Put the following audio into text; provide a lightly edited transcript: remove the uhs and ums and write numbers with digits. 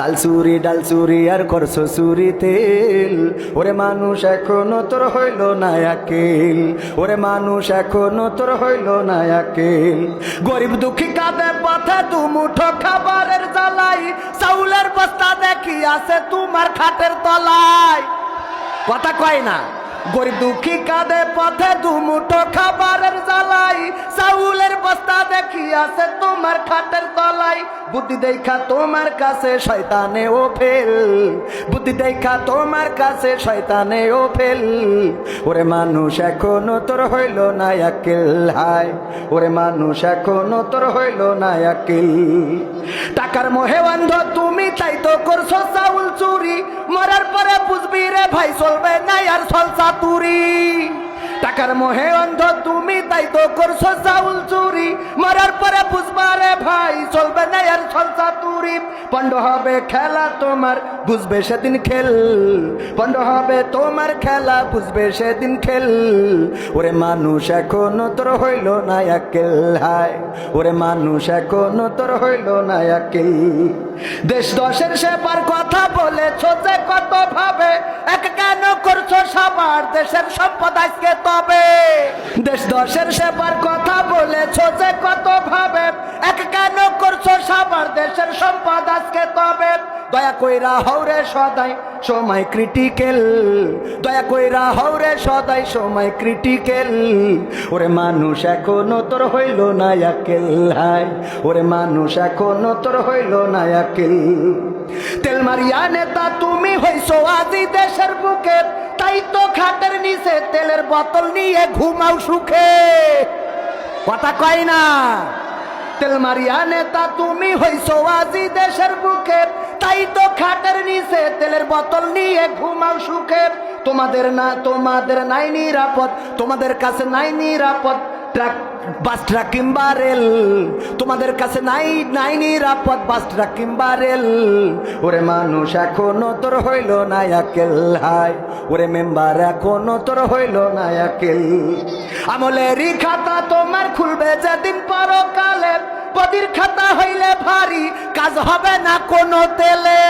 চাল চুরি ডাল চুরি আর করছো চুরি তেল। ওরে মানুষ এখনো তোর হইল না আকেল, ওরে মানুষ এখনো তোর হইল না আকেল। গরিব দুঃখী কাঁদে পথে দু মুঠো খাবারের জ্বালাই, চাউলের বস্তা দেখি আছে তোমার খাটের তলায়। কথা কয় না? গরিব দুঃখী কাঁদে পথে দু মুঠো খাবারের জ্বালাই, চাউলের বস্তা দেখি আছে তোমার খাটের তলায়। বুদ্ধি দেখা তোমার কাছে শয়তানে ও ফেল, বুদ্ধি দেখা তোমার কাছে শয়তানে ও ফেল। ওরে মানুষ এখনো তোর হইল না আকেল, হায় ওরে মানুষ এখনো তোর হইল না আকেল। টাকার মোহে অন্ধ তুমি, তাই তো করছো চাউল চুরি। মরার পরে বুঝবি রে ভাই চলবে না আর সলসা তুরি। টাকার মোহে অন্ধ তুমি, তাই তো করছো চাউল চুরি। মরার পরে বুঝবা রে ভাই চলবে না আর সলসা তুরি। পণ্ড হবে খেলা তোমার, বুঝবে সেদিন খেল। পণ্ড হবে তোমার খেলা, বুঝবে সেদিন খেল। ওরে মানুষ এখনো তোর হইল না আকেল, হায় ওরে মানুষ এখনো তোর হইল না আকেল। দেশ দশের সেবার কথা বলেছ যে কত ভাবে, এক কেন করছো সবার দেশের সম্পদ আজকে তবে। দেশ দশের সেবার কথা বলেছ যে কত ভাবে, এক কেন করছো সবার দেশের সম্পদ আজকে তবে। দয়া কইরা হৌরে সদাই সময় ক্রিটিক্যাল, দয়া কইরা হৌরে সদাই সময় ক্রিটিক্যাল। ওরে মানুষ এখনো তোর হইল না আকেল, হায় ওরে মানুষ এখনো তোর হইল না আকেল। তেল মারিয়া নেতা তুমি হইছো আজি দেশের বুকে, তাই তো খাটের নিচে তেলের বোতল নিয়ে ঘুমাও সুখে। কথা কয় না? তেল মারিয়া নেতা তুমি হইছো আজি দেশের বুকে, তাই তো খাটের নিচে তেলের বোতল নিয়ে ঘুমাও সুখে। তোমাদের নাই নিরাপদ, তোমাদের কাছে নাই নিরাপদ ট্রাক বাস ট্রাক কিংবা রেল। তোমাদের কাছে নাই নিরাপদ বাস ট্রাক কিংবা রেল। ওরে মানুষ এখনো তোর হইল না আকেল, হায় ওরে মেম্বার এখনো তোর হইল না আকেল। আমলেরই খাতা তোমার খুলবে যেদিন পরকালে, বদির খাতা হইলে ভারী কাজ হবে না কোনো তেলে।